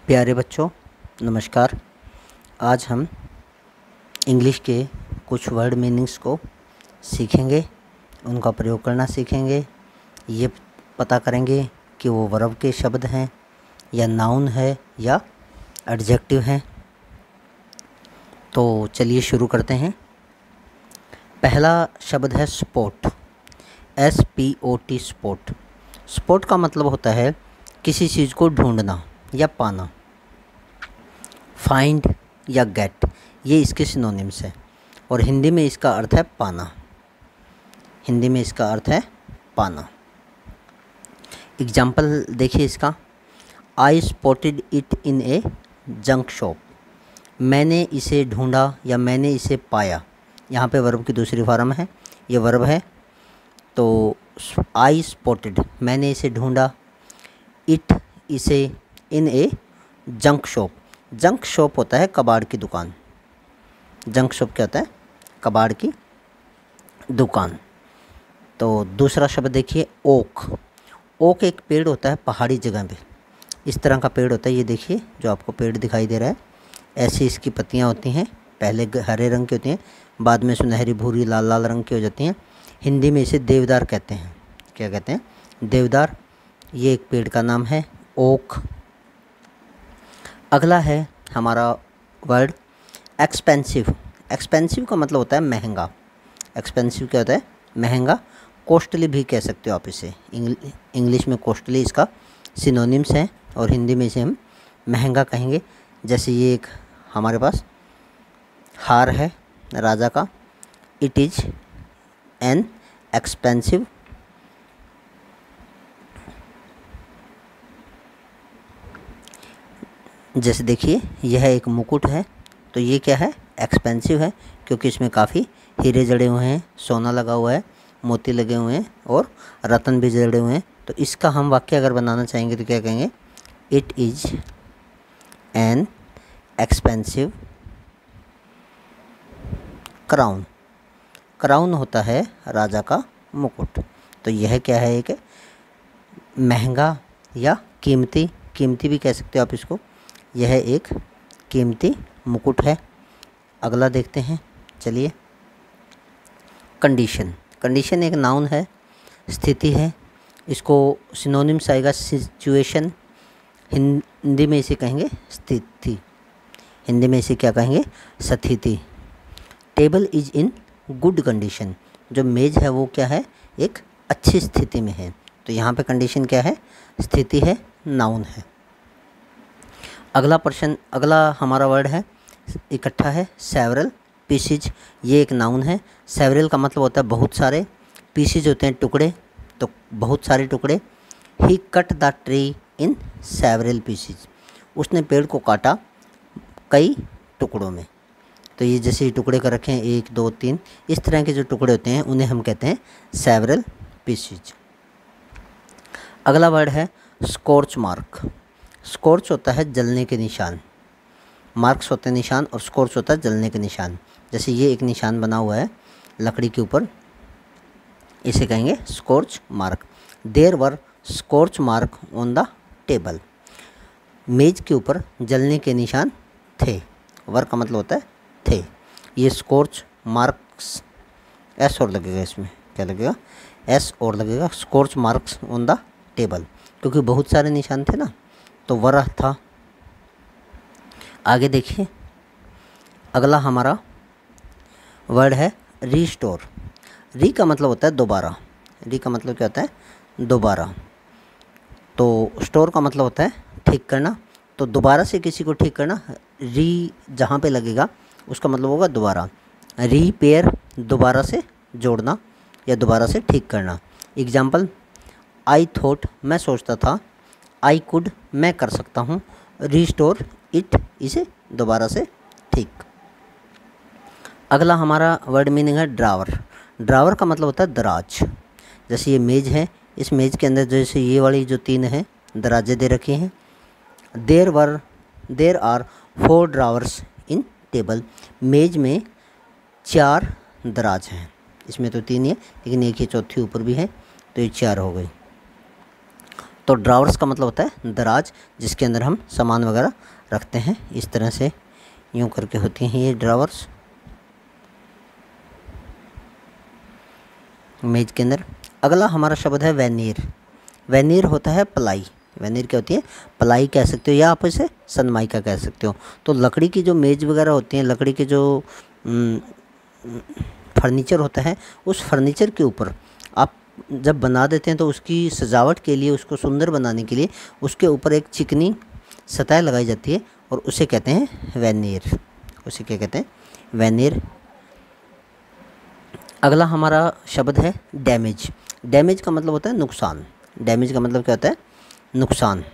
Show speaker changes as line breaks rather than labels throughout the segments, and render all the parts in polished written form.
प्यारे बच्चों, नमस्कार। आज हम इंग्लिश के कुछ वर्ड मीनिंग्स को सीखेंगे, उनका प्रयोग करना सीखेंगे। ये पता करेंगे कि वो वर्ब के शब्द हैं या नाउन है या एडजेक्टिव हैं। तो चलिए शुरू करते हैं। पहला शब्द है स्पॉट, SPOT, स्पॉट। स्पॉट का मतलब होता है किसी चीज़ को ढूंढना या पाना। फाइंड या गेट, ये इसके सिनोनिम्स है और हिंदी में इसका अर्थ है पाना। हिंदी में इसका अर्थ है पाना। एग्जाम्पल देखिए इसका। आई spotted it in A junk shop. मैंने इसे ढूंढा या मैंने इसे पाया। यहाँ पे वर्ब की दूसरी फॉर्म है, ये वर्ब है। तो आई स्पॉटेड, मैंने इसे ढूंढा। इट, इसे। इन ए जंक शॉप, जंक शॉप होता है कबाड़ की दुकान। जंक शॉप क्या होता है? कबाड़ की दुकान। तो दूसरा शब्द देखिए ओक। ओक एक पेड़ होता है पहाड़ी जगह पे। इस तरह का पेड़ होता है, ये देखिए जो आपको पेड़ दिखाई दे रहा है, ऐसी इसकी पत्तियां होती हैं। पहले हरे रंग की होती हैं, बाद में सुनहरी भूरी लाल लाल रंग की हो जाती हैं। हिंदी में इसे देवदार कहते हैं। क्या कहते हैं? देवदार। ये एक पेड़ का नाम है, ओक। अगला है हमारा वर्ड एक्सपेंसिव। एक्सपेंसिव का मतलब होता है महंगा। एक्सपेंसिव क्या होता है? महंगा। कॉस्टली भी कह सकते हो आप इसे। इंग्लिश में कॉस्टली इसका सिनोनिम्स हैं और हिंदी में इसे हम महंगा कहेंगे। जैसे ये एक हमारे पास हार है राजा का। It is an expensive. जैसे देखिए यह एक मुकुट है, तो ये क्या है? एक्सपेंसिव है, क्योंकि इसमें काफ़ी हीरे जड़े हुए हैं, सोना लगा हुआ है, मोती लगे हुए हैं और रत्न भी जड़े हुए हैं। तो इसका हम वाक्य अगर बनाना चाहेंगे तो क्या कहेंगे? It is an expensive crown. Crown होता है राजा का मुकुट। तो यह क्या है? एक महंगा या कीमती, कीमती भी कह सकते हो आप इसको। यह एक कीमती मुकुट है। अगला देखते हैं, चलिए। कंडीशन। कंडीशन एक नाउन है, स्थिति है। इसको सिनोनिम्स आएगा सिचुएशन। हिंदी में इसे कहेंगे स्थिति। हिंदी में इसे क्या कहेंगे? स्थिति। Table is in good condition. जो मेज़ है वो क्या है? एक अच्छी स्थिति में है। तो यहाँ पे कंडीशन क्या है? स्थिति है, नाउन है। अगला हमारा वर्ड है इकट्ठा है, सेवरल पीसीज। ये एक नाउन है। सेवरल का मतलब होता है बहुत सारे, पीसीज होते हैं टुकड़े, तो बहुत सारे टुकड़े। He cut the tree in several pieces. उसने पेड़ को काटा कई टुकड़ों में। तो ये जैसे टुकड़े कर रखे हैं 1 2 3, इस तरह के जो टुकड़े होते हैं उन्हें हम कहते हैं सेवरल पीसीज। अगला वर्ड है स्कॉर्च मार्क। स्कॉर्च होता है जलने के निशान। मार्क्स होते हैं निशान और स्कॉर्च होता है जलने के निशान। जैसे ये एक निशान बना हुआ है लकड़ी के ऊपर, इसे कहेंगे scorch mark. There were scorch mark on the table. मेज के ऊपर जलने के निशान थे। वर का मतलब होता है थे। ये स्कॉर्च मार्क्स, एस और लगेगा इसमें, क्या लगेगा? एस और लगेगा। Scorch marks on the table, क्योंकि बहुत सारे निशान थे ना, तो वरह था। आगे देखिए, अगला हमारा वर्ड है रीस्टोर। री का मतलब होता है दोबारा। री का मतलब क्या होता है? दोबारा। तो स्टोर का मतलब होता है ठीक करना। तो दोबारा से किसी को ठीक करना, री जहाँ पे लगेगा उसका मतलब होगा दोबारा। रिपेयर, दोबारा से जोड़ना या दोबारा से ठीक करना। एग्जाम्पल, आई थॉट, मैं सोचता था। आई कुड, मैं कर सकता हूँ। रीस्टोर इट, इसे दोबारा से ठीक। अगला हमारा वर्ड मीनिंग है ड्रावर। ड्रावर का मतलब होता है दराज। जैसे ये मेज़ है, इस मेज़ के अंदर जैसे ये वाली जो 3 हैं दराजे दे रखे हैं। There are 4 drawers in table. मेज़ में 4 दराज हैं। इसमें तो 3 ही है, लेकिन एक ही चौथी ऊपर भी है, तो ये 4 हो गई। तो ड्रावर्स का मतलब होता है दराज, जिसके अंदर हम सामान वगैरह रखते हैं। इस तरह से यूँ करके होती हैं ये ड्रावर्स मेज के अंदर। अगला हमारा शब्द है वेनीर। वेनीर होता है पलाई। वेनीर क्या होती है? पलाई कह सकते हो या आप इसे सनमाइका कह सकते हो। तो लकड़ी की जो मेज वगैरह होती हैं, लकड़ी के जो फर्नीचर होता है, उस फर्नीचर के ऊपर आप जब बना देते हैं तो उसकी सजावट के लिए, उसको सुंदर बनाने के लिए उसके ऊपर एक चिकनी सतह लगाई जाती है और उसे कहते हैं वेनीर। उसे क्या कहते हैं? वेनीर। अगला हमारा शब्द है डैमेज। डैमेज का मतलब होता है नुकसान। डैमेज का मतलब क्या होता है? नुकसान।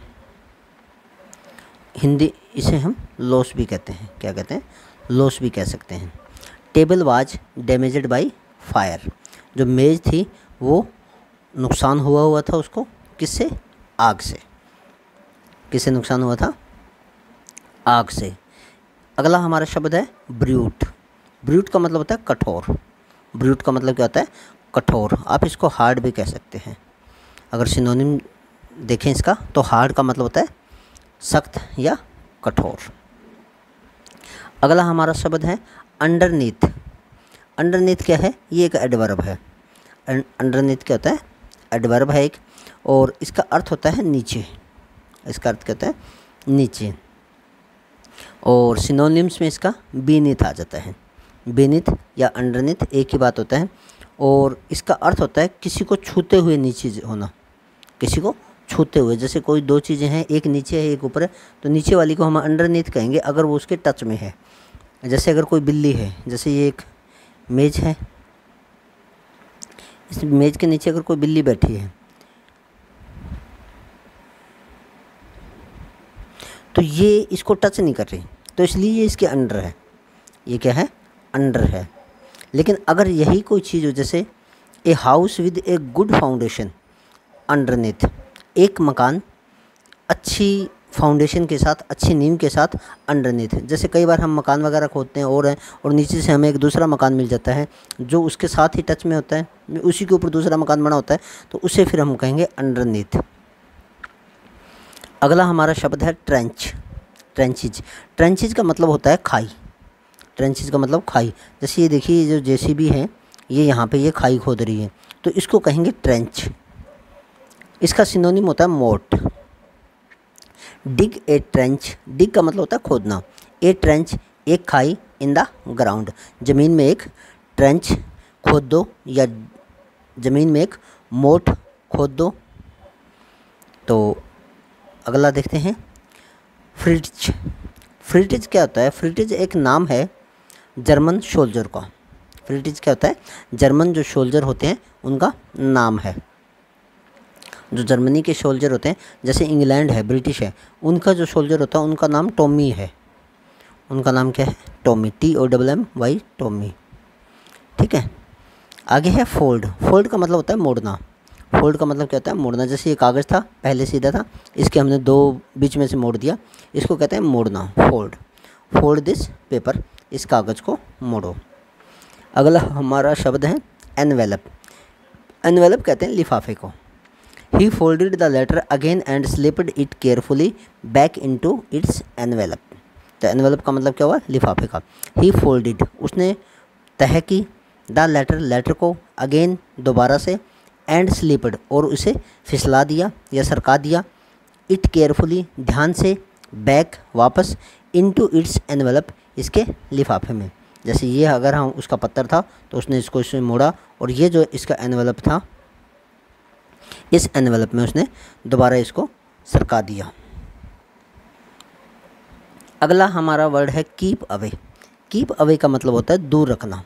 हिंदी इसे हम लॉस भी कहते हैं। क्या कहते हैं? लॉस भी कह सकते हैं। Table was damaged by fire. जो मेज थी वो नुकसान हुआ था उसको, किससे? आग से। किससे नुकसान हुआ था? आग से। अगला हमारा शब्द है ब्रूट। ब्रूट का मतलब होता है कठोर। ब्रूट का मतलब क्या होता है? कठोर। आप इसको हार्ड भी कह सकते हैं। अगर सिनोनिम देखें इसका तो हार्ड का मतलब होता है सख्त या कठोर। अगला हमारा शब्द है अंडरनीथ। अंडरनीथ क्या है? ये एक एडवर्ब है। अंडरनीथ क्या होता है? एडवर्ब है एक, और इसका अर्थ होता है नीचे। इसका अर्थ क्या होता है? नीचे। और सिनोनिम्स में इसका बीनीथ आ जाता है। बीनीथ या अंडरनीथ एक ही बात होता है, और इसका अर्थ होता है किसी को छूते हुए नीचे होना। किसी को छूते हुए, जैसे कोई दो चीज़ें हैं, एक नीचे है एक ऊपर है, तो नीचे वाली को हम अंडरनीथ कहेंगे अगर वो उसके टच में है। जैसे अगर कोई बिल्ली है, जैसे ये एक मेज है, इस मेज के नीचे अगर कोई बिल्ली बैठी है तो ये इसको टच नहीं कर रही, तो इसलिए ये इसके अंडर है। ये क्या है? अंडर है। लेकिन अगर यही कोई चीज़ हो, जैसे a house with a good foundation underneath, एक मकान अच्छी फाउंडेशन के साथ, अच्छी नींव के साथ अंडरनीथ। जैसे कई बार हम मकान वगैरह खोदते हैं और नीचे से हमें एक दूसरा मकान मिल जाता है जो उसके साथ ही टच में होता है, उसी के ऊपर दूसरा मकान बना होता है, तो उसे फिर हम कहेंगे अंडरनीथ। अगला हमारा शब्द है ट्रेंच। ट्रेंचेज। ट्रेंचेज का मतलब होता है खाई। ट्रेंचेज का मतलब खाई। जैसे ये देखिए, जो जेसीबी है ये यहाँ पे ये खाई खोद रही है, तो इसको कहेंगे ट्रेंच। इसका सिनोनिम होता है मोट। डिग ए ट्रेंच। डिग का मतलब होता है खोदना। ए ट्रेंच, एक खाई, इन द ग्राउंड, ज़मीन में एक ट्रेंच खोद दो या ज़मीन में एक मोट खोद दो। तो अगला देखते हैं फ्रिट्ज। फ्रिट्ज क्या होता है? फ्रिट्ज एक नाम है जर्मन सोल्जर का। फ्रिट्ज क्या होता है? जर्मन जो सोल्जर होते हैं उनका नाम है। जो जर्मनी के सोल्जर होते हैं, जैसे इंग्लैंड है, ब्रिटिश है, उनका जो सोल्जर होता है उनका नाम टॉमी है। उनका नाम क्या है? टॉमी। TOMMY, Tommy. ठीक है। आगे है फोल्ड। फोल्ड का मतलब होता है मोड़ना। फोल्ड का मतलब क्या होता है? मोड़ना। जैसे ये कागज़ था, पहले सीधा था, इसके हमने दो बीच में से मोड़ दिया, इसको कहते हैं मोड़ना, फोल्ड। फोल्ड दिस पेपर, इस कागज़ को मोड़ो। अगला हमारा शब्द है एनवेलप। एनवेलप कहते हैं लिफाफे को। He folded the letter again and slipped it carefully back into its envelope। तो एनवेलप का मतलब क्या हुआ? लिफाफे का। He folded, उसने तह की, द लेटर, लेटर को, अगेन, दोबारा से, एंड स्लिप्ड, और उसे फिसला दिया या सरका दिया, इट केयरफुली, ध्यान से, बैक, वापस, इनटू इट्स एनवेलप, इसके लिफाफे में। जैसे ये अगर हम उसका पत्थर था तो उसने इसको इसमें मोड़ा, और ये जो इसका एनवेलप था, इस एनवेलप में उसने दोबारा इसको सरका दिया। अगला हमारा वर्ड है कीप अवे। कीप अवे का मतलब होता है दूर रखना।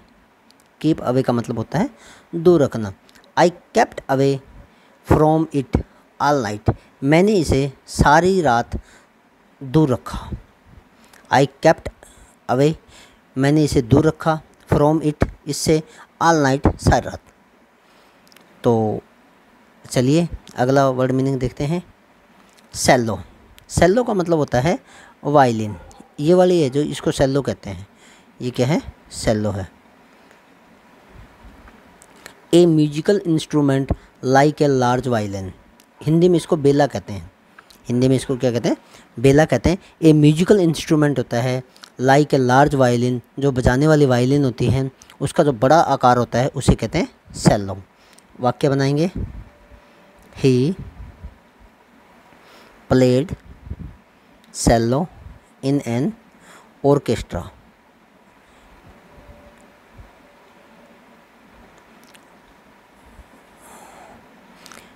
कीप अवे का मतलब होता है दूर रखना। I kept away from it all night, मैंने इसे सारी रात दूर रखा। आई केप्ट अवे, मैंने इसे दूर रखा, फ्रॉम इट, इससे, ऑल नाइट, सारी रात। तो चलिए अगला वर्ड मीनिंग देखते हैं। सेलो। सेलो का मतलब होता है वायलिन। ये वाली है जो इसको सेलो कहते हैं, ये क्या है? सेलो है। A musical instrument like a large violin. Hindi में इसको बेला कहते हैं। हिंदी में इसको क्या कहते हैं? बेला कहते हैं। ए म्यूजिकल इंस्ट्रूमेंट होता है लाइक ए लार्ज वायलिन, जो बजाने वाली वायलिन होती है उसका जो बड़ा आकार होता है उसे कहते हैं सेलो। वाक्य बनाएंगे, he played cello in an orchestra.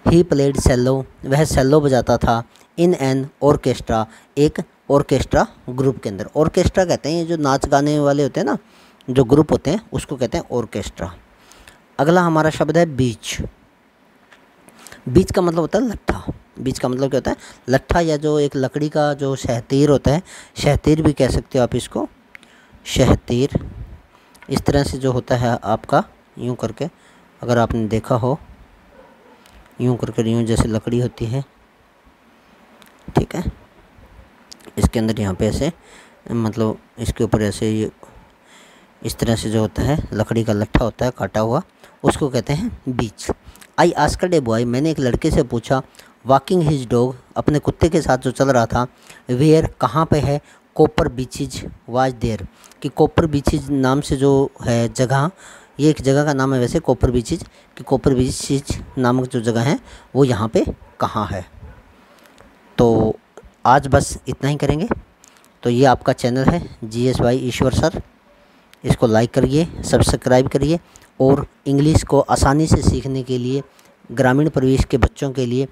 He played cello, वह सेलो बजाता था, इन एन ऑर्केस्ट्रा, एक ऑर्केस्ट्रा ग्रुप के अंदर। ऑर्केस्ट्रा कहते हैं ये जो नाच गाने वाले होते हैं ना, जो ग्रुप होते हैं उसको कहते हैं ऑर्केस्ट्रा। अगला हमारा शब्द है बीच। बीच का मतलब होता है लट्ठा। बीच का मतलब क्या होता है? लट्ठा, या जो एक लकड़ी का जो शहतीर होता है, शहतीर भी कह सकते हो आप इसको, शहतीर। इस तरह से जो होता है आपका यूं करके, अगर आपने देखा हो यूं करके, यूं जैसे लकड़ी होती है, ठीक है, इसके अंदर यहाँ पे ऐसे मतलब इसके ऊपर ऐसे ये इस तरह से जो होता है लकड़ी का लट्ठा होता है काटा हुआ, उसको कहते हैं बीच। आई आस्क्ड ए बॉय, मैंने एक लड़के से पूछा, वॉकिंग हिज डॉग, अपने कुत्ते के साथ जो चल रहा था, वेयर कहाँ पे है, कॉपर बीचेज वाज देयर, कि कॉपर बीचेज नाम से जो है जगह, ये एक जगह का नाम है वैसे कॉपर बीचेज, कि कॉपर बीचेज नामक जो जगह है वो यहाँ पे कहाँ है। तो आज बस इतना ही करेंगे। तो ये आपका चैनल है GS बाई ईश्वर सर, इसको लाइक करिए, सब्सक्राइब करिए, और इंग्लिश को आसानी से सीखने के लिए, ग्रामीण परिवेश के बच्चों के लिए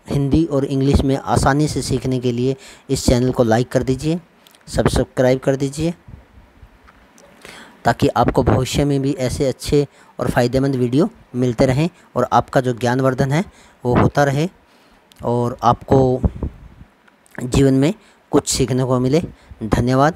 हिंदी और इंग्लिश में आसानी से सीखने के लिए इस चैनल को लाइक कर दीजिए, सब्सक्राइब कर दीजिए, ताकि आपको भविष्य में भी ऐसे अच्छे और फ़ायदेमंद वीडियो मिलते रहें और आपका जो ज्ञानवर्धन है वो होता रहे और आपको जीवन में कुछ सीखने को मिले। धन्यवाद।